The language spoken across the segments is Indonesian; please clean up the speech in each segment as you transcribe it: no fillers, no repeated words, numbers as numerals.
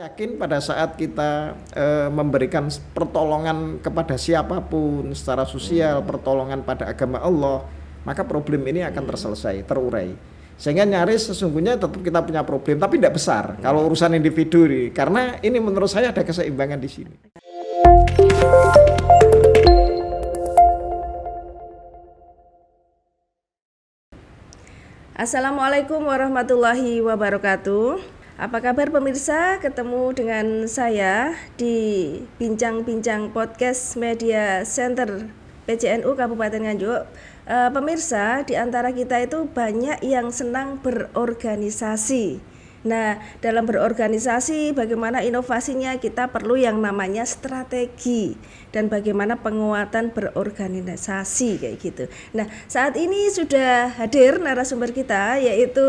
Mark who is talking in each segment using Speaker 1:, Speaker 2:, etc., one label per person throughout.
Speaker 1: Yakin pada saat kita memberikan pertolongan kepada siapapun secara sosial, pertolongan pada agama Allah, maka problem ini akan terselesai, terurai. Sehingga nyaris sesungguhnya tetap kita punya problem, tapi tidak besar kalau urusan individu ini. Karena ini menurut saya ada keseimbangan di sini.
Speaker 2: Assalamualaikum warahmatullahi wabarakatuh. Apa kabar pemirsa? Ketemu dengan saya di Bincang-Bincang Podcast Media Center PCNU Kabupaten Nganjuk. Pemirsa, di antara kita itu banyak yang senang berorganisasi. Nah, dalam berorganisasi bagaimana inovasinya, kita perlu yang namanya strategi dan bagaimana penguatan berorganisasi kayak gitu. Nah, saat ini sudah hadir narasumber kita, yaitu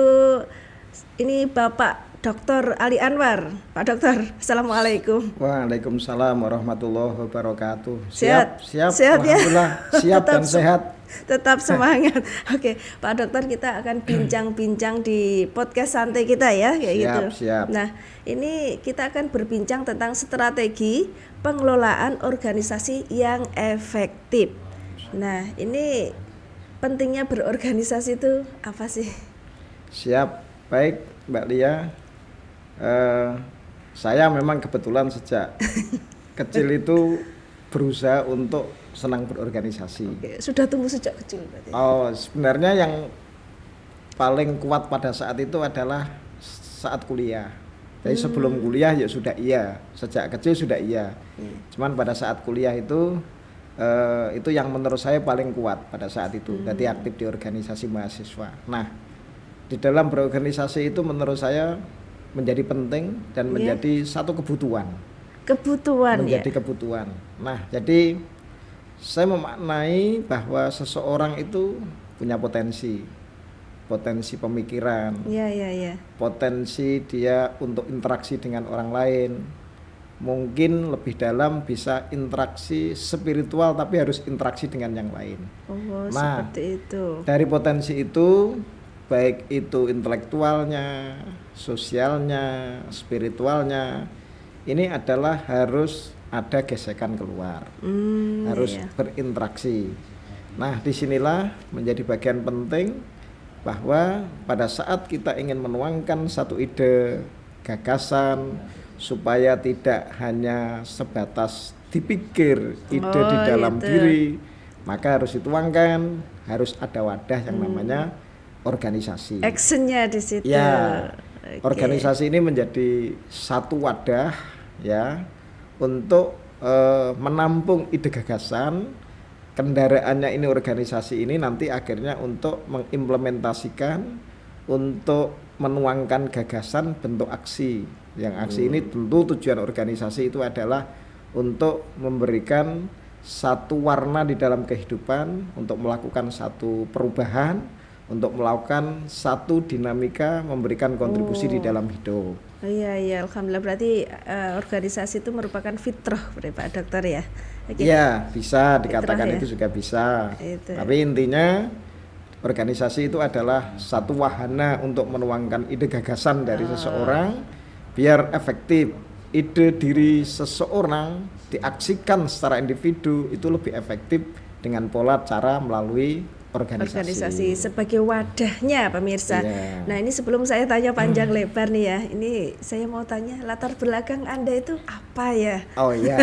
Speaker 2: ini Bapak Dr. Ali Anwar. Pak Dokter, Assalamualaikum.
Speaker 1: Waalaikumsalam warahmatullahi wabarakatuh.
Speaker 2: Sehat ya?
Speaker 1: Siap dan sehat.
Speaker 2: Tetap semangat. Oke, Pak Dokter, kita akan bincang-bincang di podcast santai kita ya, kayak gitu.
Speaker 1: Siap.
Speaker 2: Nah, ini kita akan berbincang tentang strategi pengelolaan organisasi yang efektif. Nah, ini pentingnya berorganisasi itu apa sih?
Speaker 1: Siap, baik Mbak Lia. Saya memang kebetulan sejak kecil itu berusaha untuk senang berorganisasi.
Speaker 2: Oke, sudah tumbuh sejak kecil berarti.
Speaker 1: Oh, sebenarnya yang paling kuat pada saat itu adalah saat kuliah. Jadi sebelum kuliah ya sudah iya, sejak kecil sudah iya. Cuman pada saat kuliah itu yang menurut saya paling kuat pada saat itu. Jadi aktif di organisasi mahasiswa. Nah, di dalam berorganisasi itu menurut saya menjadi penting dan menjadi satu kebutuhan. Menjadi kebutuhan. Nah, jadi saya memaknai bahwa seseorang itu punya potensi pemikiran, potensi dia untuk interaksi dengan orang lain, mungkin lebih dalam bisa interaksi spiritual, tapi harus interaksi dengan yang lain. Nah,
Speaker 2: seperti itu.
Speaker 1: Dari potensi itu, baik itu intelektualnya, sosialnya, spiritualnya, ini adalah harus ada gesekan keluar, harus berinteraksi. Nah, disinilah menjadi bagian penting bahwa pada saat kita ingin menuangkan satu ide, gagasan, supaya tidak hanya sebatas dipikir ide di dalam diri, maka harus dituangkan, harus ada wadah yang namanya organisasi.
Speaker 2: Actionnya di situ.
Speaker 1: Ya, organisasi ini menjadi satu wadah ya untuk menampung ide gagasan. Kendaraannya ini organisasi ini nanti akhirnya untuk mengimplementasikan, untuk menuangkan gagasan bentuk aksi. Yang aksi ini tentu tujuan organisasi itu adalah untuk memberikan satu warna di dalam kehidupan, untuk melakukan satu perubahan, untuk melakukan satu dinamika, memberikan kontribusi di dalam hidup.
Speaker 2: Iya, alhamdulillah, berarti organisasi itu merupakan fitrah, Pak Dokter ya.
Speaker 1: Iya, bisa dikatakan fitrah, itu juga bisa.
Speaker 2: Itu.
Speaker 1: Tapi intinya organisasi itu adalah satu wahana untuk menuangkan ide gagasan dari seseorang biar efektif. Ide diri seseorang diaksikan secara individu itu lebih efektif dengan pola cara melalui organisasi
Speaker 2: sebagai wadahnya, pemirsa. Nah, ini sebelum saya tanya panjang lebar nih ya, ini saya mau tanya latar belakang Anda itu apa ya?
Speaker 1: Oh iya.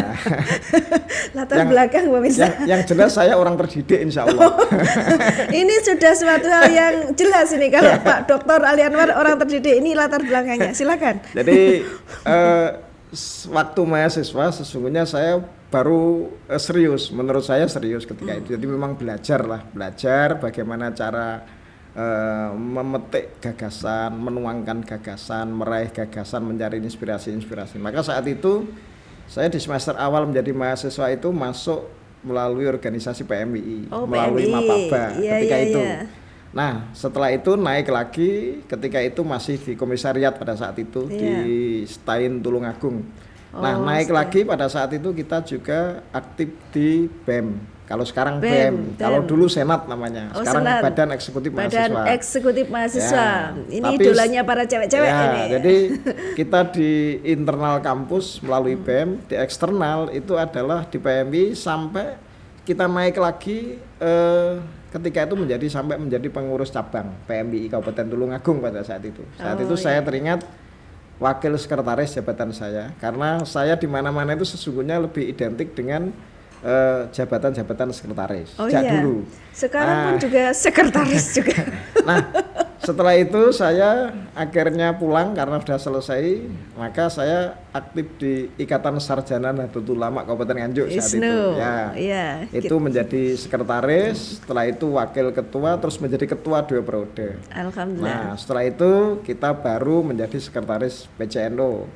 Speaker 2: Latar belakang, pemirsa.
Speaker 1: Yang jelas saya orang terdidik, insya Allah.
Speaker 2: Ini sudah suatu hal yang jelas ini kalau Pak Dr. Ali Anwar orang terdidik, ini latar belakangnya. Silakan.
Speaker 1: Jadi waktu mahasiswa sesungguhnya saya baru serius, menurut saya serius ketika itu. Jadi memang belajar bagaimana cara memetik gagasan, menuangkan gagasan, meraih gagasan, mencari inspirasi. Maka saat itu saya di semester awal menjadi mahasiswa itu masuk melalui organisasi PMII, melalui Mapaba ketika itu. Nah, setelah itu naik lagi ketika itu masih di komisariat pada saat itu di Stain Tulungagung. Nah, naik lagi pada saat itu kita juga aktif di BEM. Kalau sekarang BEM, kalau dulu Senat namanya. Sekarang
Speaker 2: Senat.
Speaker 1: Badan Eksekutif Mahasiswa.
Speaker 2: Badan Eksekutif Mahasiswa.
Speaker 1: Ya,
Speaker 2: Ini idolanya para cewek-cewek ini.
Speaker 1: Jadi kita di internal kampus melalui BEM, di eksternal itu adalah di PMI sampai kita naik lagi ketika itu sampai menjadi pengurus cabang PMI Kabupaten Tulungagung pada saat itu. Saat itu saya teringat wakil sekretaris jabatan saya, karena saya di mana-mana itu sesungguhnya lebih identik dengan jabatan-jabatan sekretaris sejak dulu.
Speaker 2: Sekarang pun juga sekretaris juga.
Speaker 1: Nah, setelah itu saya akhirnya pulang karena sudah selesai, maka saya aktif di Ikatan Sarjana Nahdlatul Ulama Kabupaten Nganjuk saat itu. Itu menjadi sekretaris, setelah itu wakil ketua, terus menjadi ketua 2 periode.
Speaker 2: Alhamdulillah.
Speaker 1: Nah, setelah itu kita baru menjadi sekretaris PCNO.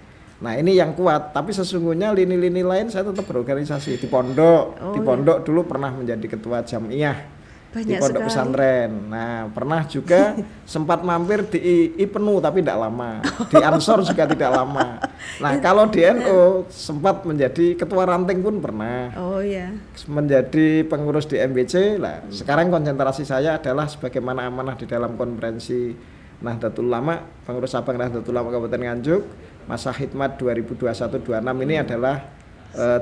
Speaker 1: Nah, ini yang kuat, tapi sesungguhnya lini-lini lain saya tetap berorganisasi di pondok. Di pondok dulu pernah menjadi ketua jamiah di pondok pesantren. Nah, pernah juga sempat mampir di IPNU tapi tidak lama. Di Ansor juga tidak lama. Nah, kalau di NU sempat menjadi ketua ranting pun pernah. Menjadi pengurus di MBC. Nah, sekarang konsentrasi saya adalah sebagaimana amanah di dalam konferensi Nahdlatul Ulama, pengurus cabang Nahdlatul Ulama Kabupaten Nganjuk, masa khidmat 2021-26 ini adalah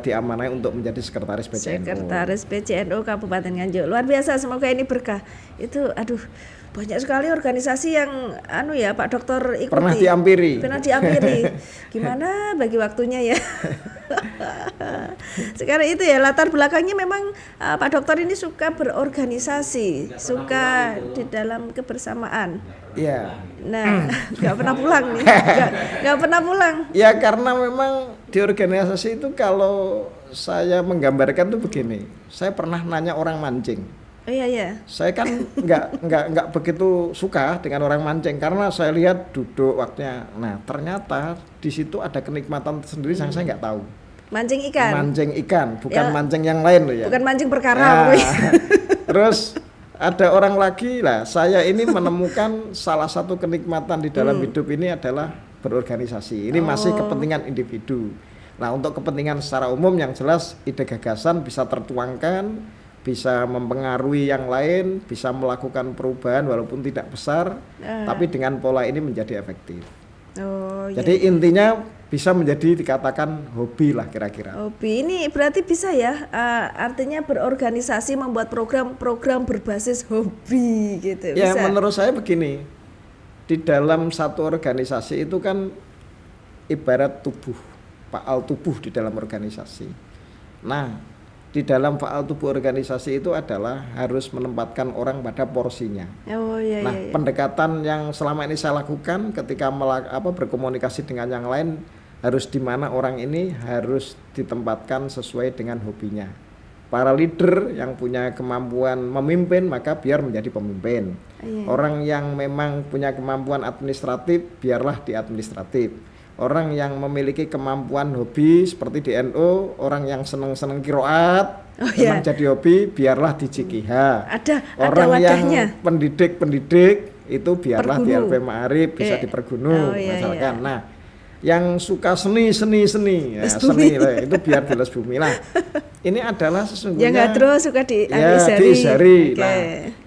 Speaker 1: diamanai untuk menjadi sekretaris PCNO.
Speaker 2: Sekretaris PCNO Kabupaten Nganjuk. Luar biasa, semoga ini berkah. Itu banyak sekali organisasi yang Pak Dokter ikuti.
Speaker 1: Pernah diampiri.
Speaker 2: Gimana bagi waktunya ya. Sekarang itu ya latar belakangnya memang Pak Dokter ini suka berorganisasi, suka di dalam kebersamaan.
Speaker 1: Iya.
Speaker 2: Nah, nggak pernah pulang nih, nggak pernah pulang.
Speaker 1: Ya karena memang di organisasi itu kalau saya menggambarkan tuh begini, saya pernah nanya orang mancing.
Speaker 2: Iya.
Speaker 1: Saya kan nggak begitu suka dengan orang mancing karena saya lihat duduk waktunya. Nah ternyata di situ ada kenikmatan tersendiri yang saya nggak tahu.
Speaker 2: Mancing ikan,
Speaker 1: bukan mancing yang lain loh ya.
Speaker 2: Bukan mancing perkara.
Speaker 1: Terus ada orang lagi lah. Saya ini menemukan salah satu kenikmatan di dalam hidup ini adalah berorganisasi. Ini masih kepentingan individu. Nah untuk kepentingan secara umum yang jelas ide gagasan bisa tertuangkan, bisa mempengaruhi yang lain, bisa melakukan perubahan walaupun tidak besar, tapi dengan pola ini menjadi efektif. Jadi intinya bisa menjadi dikatakan hobi lah kira-kira.
Speaker 2: Hobi ini berarti bisa ya, artinya berorganisasi membuat program-program berbasis hobi gitu.
Speaker 1: Ya
Speaker 2: bisa.
Speaker 1: Menurut saya begini, di dalam satu organisasi itu kan ibarat tubuh, faal tubuh di dalam organisasi. Nah, di dalam faal tubuh organisasi itu adalah harus menempatkan orang pada porsinya. Pendekatan yang selama ini saya lakukan ketika berkomunikasi dengan yang lain harus di mana orang ini harus ditempatkan sesuai dengan hobinya. Para leader yang punya kemampuan memimpin maka biar menjadi pemimpin. Orang yang memang punya kemampuan administratif biarlah di administratif. Orang yang memiliki kemampuan hobi seperti di NU, orang yang seneng kiroat, memang jadi hobi, biarlah di JKH. Orang yang pendidik itu biarlah di LP Ma'arif, bisa di Pergunu, misalkan. Nah, yang suka seni ya, seni lah, itu biar di Les Bumi lah. Ini adalah sesungguhnya
Speaker 2: yang nggak terus suka di
Speaker 1: Isari. Nah,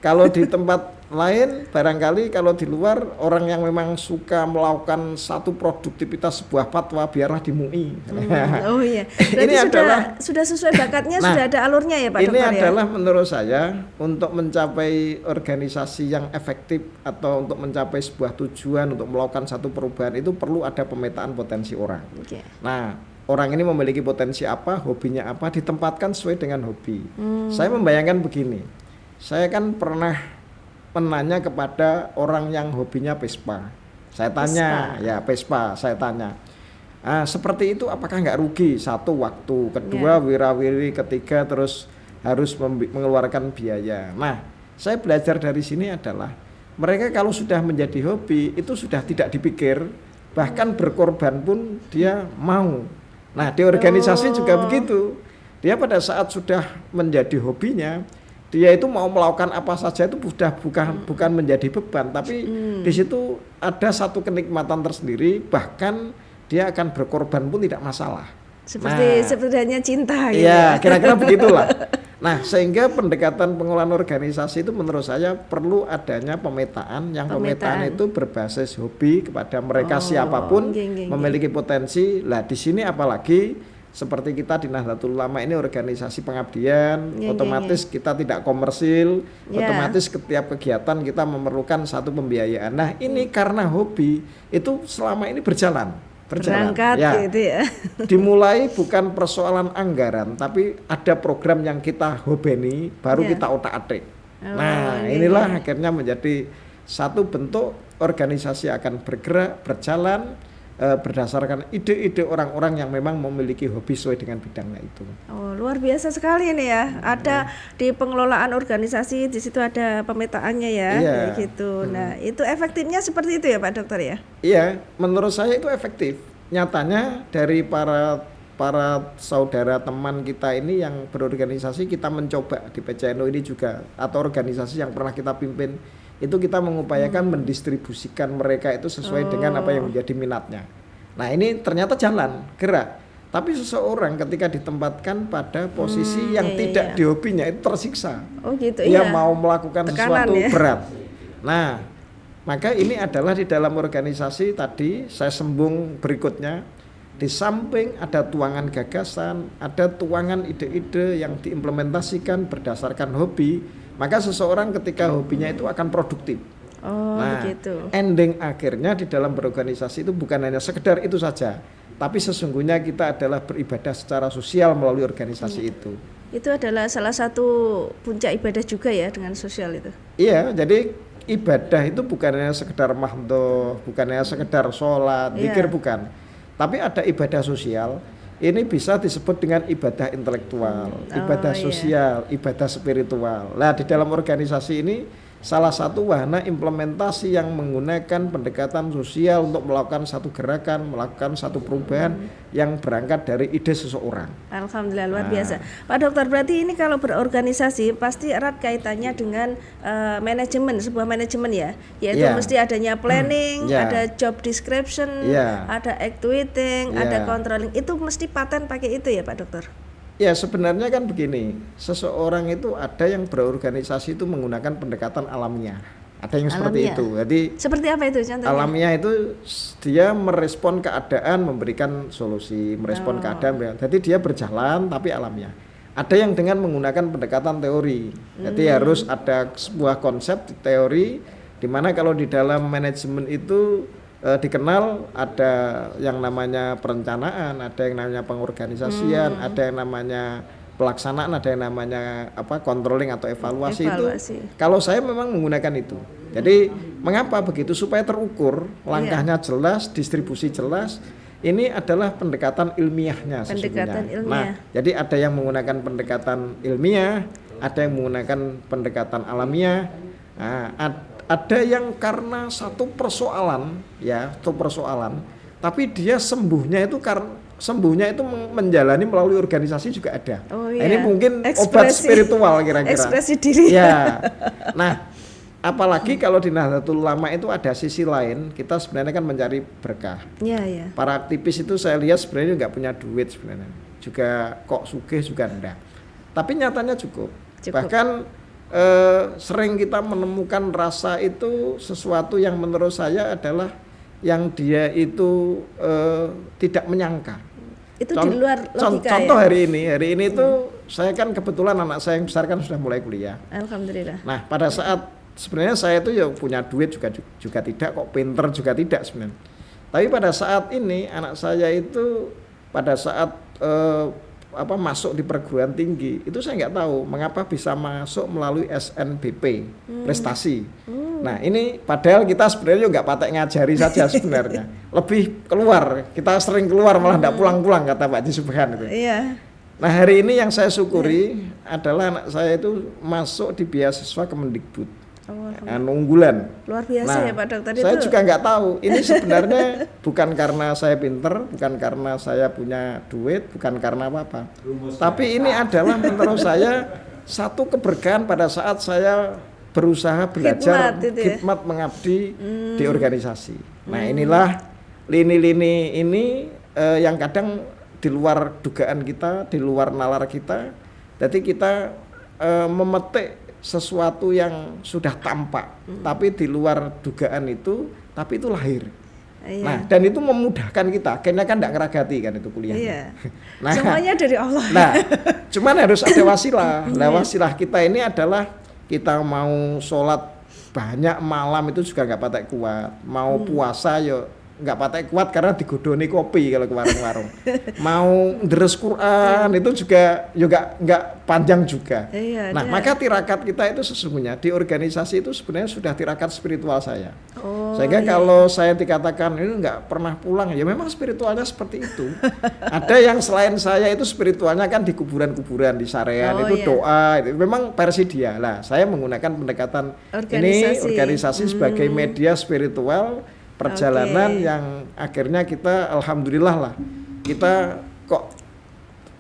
Speaker 1: kalau di tempat lain barangkali kalau di luar orang yang memang suka melakukan satu produktivitas sebuah fatwa biarlah di MUI.
Speaker 2: Ini sudah sesuai bakatnya, sudah ada alurnya ya Pak Dokter.
Speaker 1: Ini adalah menurut saya untuk mencapai organisasi yang efektif atau untuk mencapai sebuah tujuan untuk melakukan satu perubahan itu perlu ada pemetaan potensi orang. Nah, orang ini memiliki potensi apa, hobinya apa, ditempatkan sesuai dengan hobi. Saya membayangkan begini, saya kan pernah menanya kepada orang yang hobinya Vespa. Saya tanya, Vespa, saya tanya. Seperti itu apakah nggak rugi? Satu waktu, kedua wirawiri, ketiga terus harus mengeluarkan biaya. Nah, saya belajar dari sini adalah mereka kalau sudah menjadi hobi itu sudah tidak dipikir, bahkan berkorban pun dia mau. Nah, di organisasi juga begitu. Dia pada saat sudah menjadi hobinya, dia itu mau melakukan apa saja itu sudah bukan menjadi beban, tapi di situ ada satu kenikmatan tersendiri, bahkan dia akan berkorban pun tidak masalah.
Speaker 2: Seperti hanya cinta gitu.
Speaker 1: Iya, kira-kira begitulah. Nah, sehingga pendekatan pengelolaan organisasi itu menurut saya perlu adanya pemetaan itu berbasis hobi kepada mereka siapapun memiliki potensi. Lah di sini apalagi seperti kita di Nahdlatul Ulama ini organisasi pengabdian, otomatis kita tidak komersil, otomatis setiap kegiatan kita memerlukan satu pembiayaan. Nah, ini karena hobi itu selama ini berangkat
Speaker 2: gitu ya.
Speaker 1: Dimulai bukan persoalan anggaran, tapi ada program yang kita hobeni, baru kita otak-atik. Inilah akhirnya menjadi satu bentuk organisasi akan bergerak, berjalan berdasarkan ide-ide orang-orang yang memang memiliki hobi sesuai dengan bidangnya itu.
Speaker 2: Oh, luar biasa sekali ini ya. Ada di pengelolaan organisasi, di situ ada pemetaannya ya, kayak gitu. Nah, itu efektifnya seperti itu ya Pak Dokter ya?
Speaker 1: Iya, menurut saya itu efektif. Nyatanya dari para saudara teman kita ini yang berorganisasi, kita mencoba di PCNU ini juga, atau organisasi yang pernah kita pimpin, itu kita mengupayakan mendistribusikan mereka itu sesuai dengan apa yang menjadi minatnya. Nah, ini ternyata jalan, gerak. Tapi seseorang ketika ditempatkan pada posisi yang tidak di hobinya itu tersiksa.
Speaker 2: Oh gitu.
Speaker 1: Dia mau melakukan
Speaker 2: tekanan
Speaker 1: sesuatu berat. Nah, maka ini adalah di dalam organisasi tadi saya sembung berikutnya. Di samping ada tuangan gagasan, ada tuangan ide-ide yang diimplementasikan berdasarkan hobi. Maka seseorang ketika hobinya itu akan produktif.
Speaker 2: Gitu.
Speaker 1: Ending akhirnya di dalam berorganisasi itu bukan hanya sekedar itu saja, tapi sesungguhnya kita adalah beribadah secara sosial melalui organisasi itu.
Speaker 2: Itu adalah salah satu puncak ibadah juga ya dengan sosial itu.
Speaker 1: Iya, jadi ibadah itu bukan hanya sekedar mahdoh, bukan hanya sekedar sholat, zikir, bukan. Tapi ada ibadah sosial. Ini bisa disebut dengan ibadah intelektual, ibadah sosial, ibadah spiritual. Nah, di dalam organisasi ini salah satu wahana implementasi yang menggunakan pendekatan sosial untuk melakukan satu gerakan, melakukan satu perubahan yang berangkat dari ide seseorang.
Speaker 2: Alhamdulillah, luar biasa. Pak Dokter, berarti ini kalau berorganisasi pasti erat kaitannya dengan manajemen, sebuah manajemen ya, yaitu mesti adanya planning, ada job description, ada actuating, ada controlling. Itu mesti paten pakai itu ya Pak Dokter?
Speaker 1: Ya, sebenarnya kan begini, seseorang itu ada yang berorganisasi itu menggunakan pendekatan alamiah, ada yang seperti itu. Jadi
Speaker 2: seperti apa itu contohnya?
Speaker 1: Alamiah itu dia merespon keadaan, memberikan solusi, merespon keadaan. Jadi dia berjalan tapi alamiah. Ada yang dengan menggunakan pendekatan teori. Jadi harus ada sebuah konsep teori, di mana kalau di dalam manajemen itu dikenal ada yang namanya perencanaan, ada yang namanya pengorganisasian, ada yang namanya pelaksanaan, ada yang namanya controlling atau evaluasi. Itu kalau saya memang menggunakan itu. Jadi mengapa begitu? Supaya terukur, langkahnya jelas, distribusi jelas. Ini adalah pendekatan ilmiahnya sesungguhnya. Nah, jadi ada yang menggunakan pendekatan ilmiah, ada yang menggunakan pendekatan alamiah. Nah, ada yang karena satu persoalan, tapi dia sembuhnya itu menjalani melalui organisasi juga ada. Ini mungkin obat spiritual kira-kira.
Speaker 2: Ekspresi diri.
Speaker 1: Ya. Nah, apalagi kalau di Nahdlatul Ulama itu ada sisi lain, kita sebenarnya kan mencari berkah. Para aktivis itu saya lihat sebenarnya nggak punya duit sebenarnya, juga kok sugih juga enggak. Tapi nyatanya cukup. Bahkan sering kita menemukan rasa itu sesuatu yang menurut saya adalah yang dia itu tidak menyangka.
Speaker 2: Itu di luar logika.
Speaker 1: Contoh hari ini itu saya kan kebetulan anak saya yang besar kan sudah mulai kuliah.
Speaker 2: Alhamdulillah.
Speaker 1: Nah, pada saat sebenarnya saya itu ya punya duit juga tidak, kok pinter juga tidak sebenarnya. Tapi pada saat ini anak saya itu pada saat masuk di perguruan tinggi itu saya nggak tahu mengapa bisa masuk melalui SNBP prestasi. Nah, ini padahal kita sebenarnya nggak patek ngajari saja sebenarnya, lebih keluar, kita sering keluar malah nggak pulang-pulang kata Pak Haji Subhan itu. Nah, hari ini yang saya syukuri adalah anak saya itu masuk di beasiswa Kemendikbud. Unggulan.
Speaker 2: Luar biasa ya Pak Dokter.
Speaker 1: Saya juga nggak tahu. Ini sebenarnya bukan karena saya pinter, bukan karena saya punya duit, bukan karena apa-apa. Tapi ini adalah menurut saya satu keberkahan pada saat saya berusaha belajar khidmat mengabdi di organisasi. Nah, inilah lini-lini ini yang kadang di luar dugaan kita, di luar nalar kita. Jadi kita memetik sesuatu yang sudah tampak, tapi di luar dugaan itu, tapi itu lahir.
Speaker 2: Iya.
Speaker 1: Nah, dan itu memudahkan kita. Akhirnya kan enggak ngeragati kan itu kuliahnya.
Speaker 2: Iya.
Speaker 1: Nah,
Speaker 2: Semuanya dari Allah.
Speaker 1: nah, cuman harus ada wasilah. Nah, wasilah kita ini adalah kita mau sholat banyak malam itu juga nggak patek kuat. Mau puasa yo nggak patek kuat karena digodoni kopi kalau ke warung-warung. Mau deres Quran itu juga nggak panjang juga.
Speaker 2: Iya,
Speaker 1: Nah, maka tirakat kita itu sesungguhnya di organisasi itu sebenarnya sudah tirakat spiritual saya. Sehingga kalau saya dikatakan ini nggak pernah pulang, ya memang spiritualnya seperti itu. Ada yang selain saya itu spiritualnya kan di kuburan-kuburan, di sarean itu doa, itu memang versi dia. Lah, saya menggunakan pendekatan ini organisasi sebagai media spiritual perjalanan yang akhirnya kita alhamdulillah lah, kita kok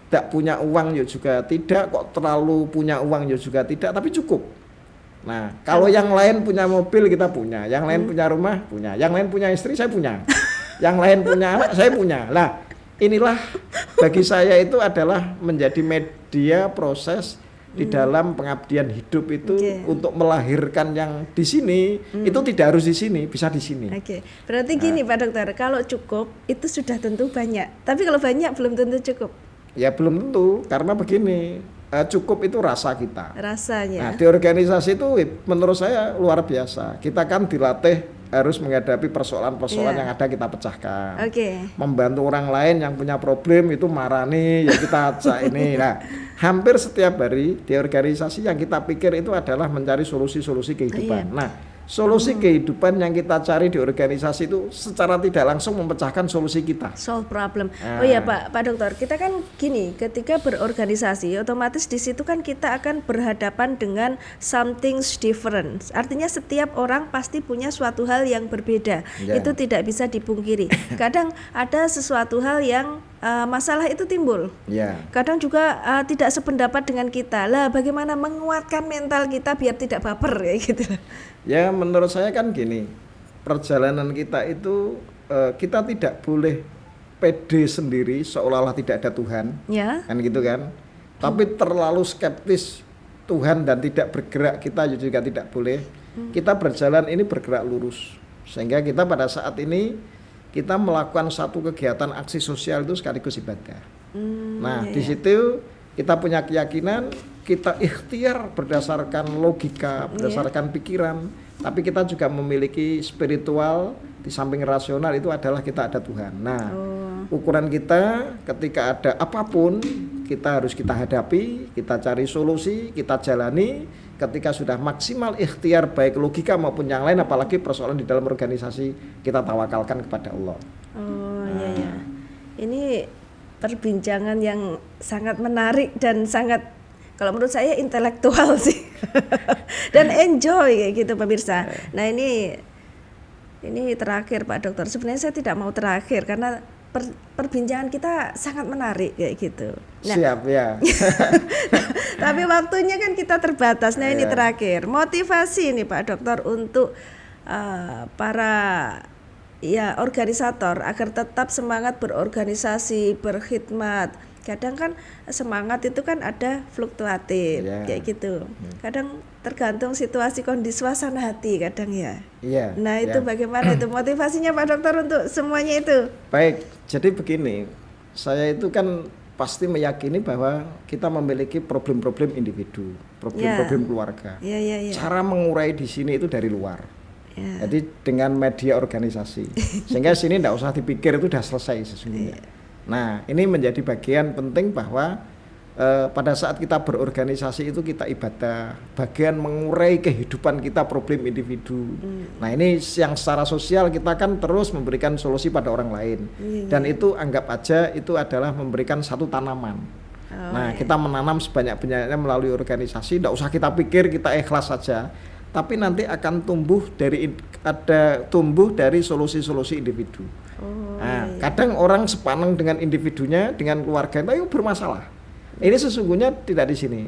Speaker 1: tidak punya uang ya juga tidak, kok terlalu punya uang ya juga tidak, tapi cukup. Nah, kalau yang lain punya mobil kita punya, yang lain punya rumah punya, yang lain punya istri saya punya, yang lain punya anak saya punya. Lah, inilah bagi saya itu adalah menjadi media proses di dalam pengabdian hidup itu untuk melahirkan yang di sini itu tidak harus di sini, bisa di sini.
Speaker 2: Berarti gini Pak Dokter, kalau cukup itu sudah tentu banyak, tapi kalau banyak belum tentu cukup.
Speaker 1: Ya belum tentu, karena begini, cukup itu rasa kita.
Speaker 2: Rasanya.
Speaker 1: Nah, di organisasi itu menurut saya luar biasa. Kita kan dilatih harus menghadapi persoalan-persoalan yang ada kita pecahkan. Membantu orang lain yang punya problem itu marani, ya kita ajak ini. Nah, hampir setiap hari di organisasi yang kita pikir itu adalah mencari solusi-solusi kehidupan. Nah, solusi kehidupan yang kita cari di organisasi itu secara tidak langsung memecahkan solusi kita.
Speaker 2: Solve problem. Oh ya Pak Dokter, kita kan gini, ketika berorganisasi otomatis di situ kan kita akan berhadapan dengan something different. Artinya setiap orang pasti punya suatu hal yang berbeda. Itu tidak bisa dipungkiri. Kadang ada sesuatu hal yang masalah itu timbul. Kadang juga tidak sependapat dengan kita. Lah bagaimana menguatkan mental kita biar tidak baper ya gitu.
Speaker 1: Ya menurut saya kan gini, perjalanan kita itu kita tidak boleh pede sendiri seolah-olah tidak ada Tuhan, kan gitu kan. Tapi terlalu skeptis Tuhan dan tidak bergerak kita juga tidak boleh. Kita berjalan ini bergerak lurus, sehingga kita pada saat ini kita melakukan satu kegiatan aksi sosial itu sekaligus ibadah. Nah di situ kita punya keyakinan, kita ikhtiar berdasarkan logika, berdasarkan pikiran, tapi kita juga memiliki spiritual di samping rasional itu adalah kita ada Tuhan. Nah, ukuran kita ketika ada apapun kita harus kita hadapi, kita cari solusi, kita jalani. Ketika sudah maksimal ikhtiar baik logika maupun yang lain, apalagi persoalan di dalam organisasi, kita tawakalkan kepada Allah.
Speaker 2: Ini perbincangan yang sangat menarik dan sangat kalau menurut saya intelektual sih dan enjoy kayak gitu pemirsa. Nah ini terakhir Pak Dokter. Sebenarnya saya tidak mau terakhir karena perbincangan kita sangat menarik kayak gitu. Nah,
Speaker 1: siap ya.
Speaker 2: Tapi waktunya kan kita terbatas. Nah ini terakhir motivasi nih Pak Dokter untuk para organisator agar tetap semangat berorganisasi, berkhidmat. Kadang kan semangat itu kan ada fluktuatif kayak gitu. Kadang tergantung situasi kondisi suasana hati kadang ya. Nah itu bagaimana itu motivasinya Pak Dokter untuk semuanya itu?
Speaker 1: Baik, jadi begini, saya itu kan pasti meyakini bahwa kita memiliki problem-problem individu, problem-problem keluarga. Cara mengurai di sini itu dari luar. Jadi dengan media organisasi, sehingga sini tidak usah dipikir itu sudah selesai sesungguhnya. Nah ini menjadi bagian penting bahwa pada saat kita berorganisasi itu kita ibadah, bagian mengurai kehidupan kita problem individu. Nah ini yang secara sosial kita kan terus memberikan solusi pada orang lain, dan itu anggap aja itu adalah memberikan satu tanaman. Kita menanam sebanyak-banyaknya melalui organisasi, tidak usah kita pikir, kita ikhlas saja. Tapi nanti akan tumbuh dari solusi-solusi individu. Kadang orang sepaneng dengan individunya, dengan keluarga itu bermasalah. Ini sesungguhnya tidak di sini.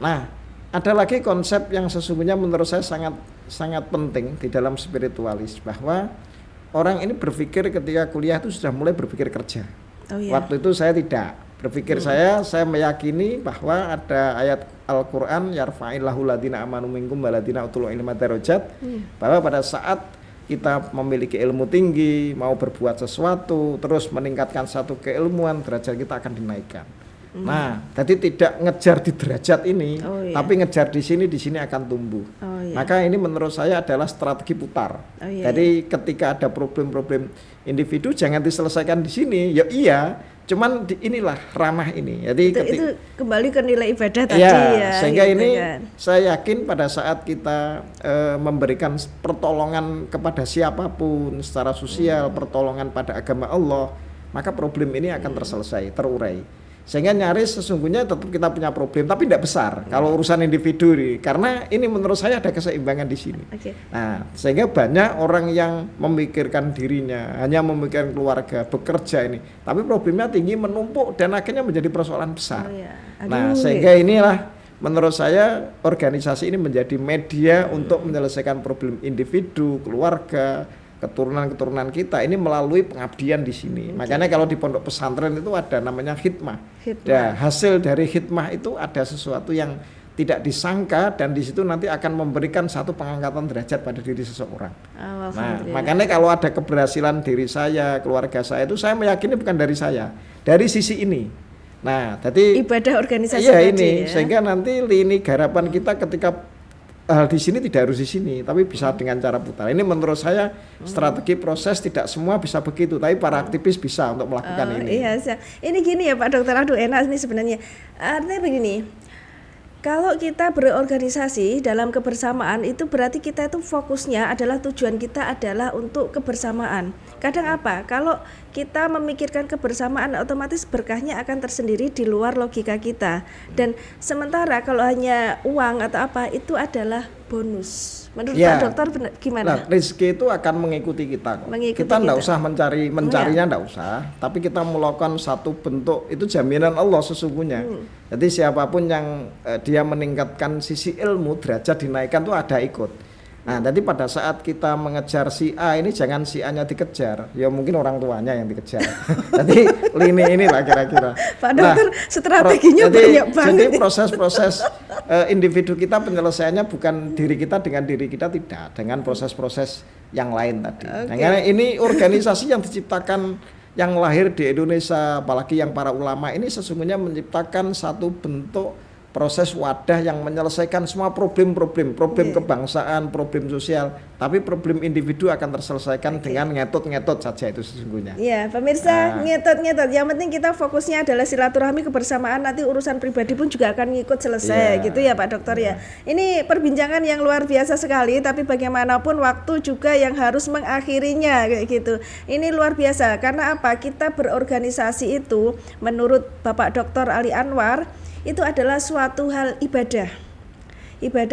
Speaker 1: Nah, ada lagi konsep yang sesungguhnya menurut saya sangat penting di dalam spiritualis, bahwa orang ini berpikir ketika kuliah itu sudah mulai berpikir kerja. Waktu itu saya tidak berpikir. Saya meyakini bahwa ada ayat Al-Qur'an yarfa'illahu ladina amanu minkum waladina utul ilma darajat, bahwa pada saat kita memiliki ilmu tinggi, mau berbuat sesuatu, terus meningkatkan satu keilmuan, derajat kita akan dinaikkan. Nah, jadi tidak ngejar di derajat ini, tapi ngejar di sini akan tumbuh. Maka ini menurut saya adalah strategi putar. Jadi ketika ada problem-problem individu jangan diselesaikan di sini, ya iya, cuman inilah ranah ini. Jadi
Speaker 2: itu kembali ke nilai ibadah tadi
Speaker 1: ya. Sehingga
Speaker 2: gitu
Speaker 1: ini
Speaker 2: kan.
Speaker 1: Saya yakin pada saat kita memberikan pertolongan kepada siapapun secara sosial, pertolongan pada agama Allah, maka problem ini akan terselesai, terurai. Sehingga nyaris sesungguhnya tetap kita punya problem, tapi tidak besar kalau urusan individu ini, karena ini menurut saya ada keseimbangan di sini. Nah, sehingga banyak orang yang memikirkan dirinya, hanya memikirkan keluarga, bekerja ini, tapi problemnya tinggi, menumpuk, dan akhirnya menjadi persoalan besar. Nah, sehingga inilah menurut saya organisasi ini menjadi media untuk menyelesaikan problem individu, keluarga, keturunan kita ini melalui pengabdian di sini. Makanya kalau di pondok pesantren itu ada namanya khidmah. Nah, hasil dari khidmah itu ada sesuatu yang tidak disangka, dan di situ nanti akan memberikan satu pengangkatan derajat pada diri seseorang. Nah, makanya kalau ada keberhasilan diri saya, keluarga saya, itu saya meyakini bukan dari saya, dari sisi ini. Nah, jadi
Speaker 2: ibadah organisasi
Speaker 1: ini ya. Sehingga nanti lini garapan kita ketika hal di sini tidak harus di sini, tapi bisa dengan cara putar. Ini menurut saya strategi proses, tidak semua bisa begitu, tapi para aktivis bisa untuk melakukan ini.
Speaker 2: Iya, ini gini ya Pak Dokter, aduh enak ini sebenarnya. Artinya begini, kalau kita berorganisasi dalam kebersamaan itu berarti kita itu fokusnya adalah tujuan kita adalah untuk kebersamaan. Kadang apa? Kalau kita memikirkan kebersamaan otomatis berkahnya akan tersendiri di luar logika kita. Dan sementara kalau hanya uang atau apa itu adalah bonus. Menurut Pak Dokter gimana?
Speaker 1: Nah, rezeki itu akan mengikuti kita kok. Kita enggak usah mencarinya enggak usah, tapi kita melakukan satu bentuk, itu jaminan Allah sesungguhnya. Jadi siapapun yang dia meningkatkan sisi ilmu, derajat dinaikkan tuh ada ikut. Nah, jadi pada saat kita mengejar si A ini jangan si A-nya dikejar, ya mungkin orang tuanya yang dikejar. Jadi lini inilah kira-kira.
Speaker 2: Pak Dokter, strateginya banyak banget.
Speaker 1: Jadi proses-proses individu kita penyelesaiannya bukan diri kita dengan diri kita, tidak, dengan proses-proses yang lain tadi. Nah, karena ini organisasi yang diciptakan, yang lahir di Indonesia, apalagi yang para ulama ini sesungguhnya menciptakan satu bentuk proses wadah yang menyelesaikan semua problem kebangsaan, problem sosial, tapi problem individu akan terselesaikan dengan ngetot saja itu sesungguhnya.
Speaker 2: Iya, pemirsa, ngetot. Yang penting kita fokusnya adalah silaturahmi, kebersamaan, nanti urusan pribadi pun juga akan ngikut selesai, gitu ya Pak Dokter ya. Ini perbincangan yang luar biasa sekali, tapi bagaimanapun waktu juga yang harus mengakhirinya kayak gitu. Ini luar biasa karena apa? Kita berorganisasi itu menurut Bapak Dr. Ali Anwar itu adalah suatu hal ibadah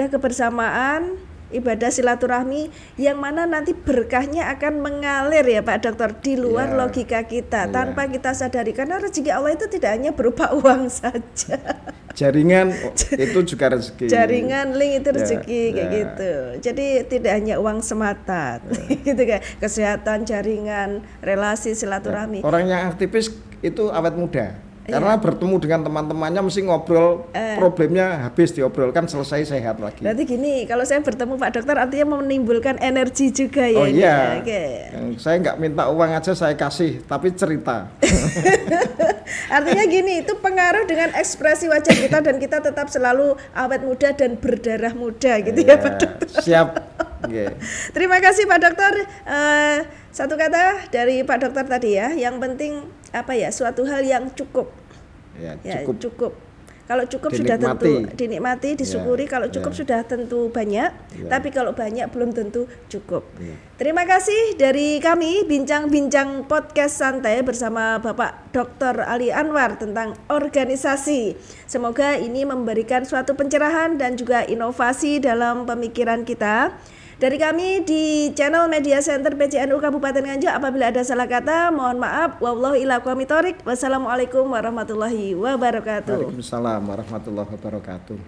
Speaker 2: kebersamaan, ibadah silaturahmi yang mana nanti berkahnya akan mengalir ya Pak Dokter di luar logika kita tanpa kita sadari, karena rezeki Allah itu tidak hanya berupa uang saja. Jaringan
Speaker 1: itu juga rezeki.
Speaker 2: Jaringan link itu rezeki kayak gitu. Jadi tidak hanya uang semata, gitu kan. Kesehatan, jaringan, relasi, silaturahmi.
Speaker 1: Orang yang aktivis itu awet muda. Karena bertemu dengan teman-temannya mesti ngobrol, problemnya habis diobrolkan, selesai, sehat lagi.
Speaker 2: Berarti gini, kalau saya bertemu Pak Dokter artinya menimbulkan energi juga ya.
Speaker 1: Oh iya, saya nggak minta uang aja saya kasih, tapi cerita.
Speaker 2: Artinya gini, itu pengaruh dengan ekspresi wajah kita dan kita tetap selalu awet muda dan berdarah muda gitu ya Pak Dokter.
Speaker 1: Siap.
Speaker 2: Terima kasih Pak Dokter. Satu kata dari Pak Dokter tadi ya, yang penting apa ya, suatu hal yang cukup. Cukup. Kalau cukup sudah tentu dinikmati, disyukuri. Kalau cukup sudah tentu banyak. Tapi kalau banyak belum tentu cukup. Terima kasih dari kami Bincang-Bincang Podcast Santai bersama Bapak Dr. Ali Anwar tentang organisasi. Semoga ini memberikan suatu pencerahan dan juga inovasi dalam pemikiran kita. Dari kami di channel Media Center PCNU Kabupaten Nganjuk, apabila ada salah kata mohon maaf. Wallahu ila aqwamit thoriq. Wassalamualaikum warahmatullahi wabarakatuh.
Speaker 1: Waalaikumsalam warahmatullahi wabarakatuh.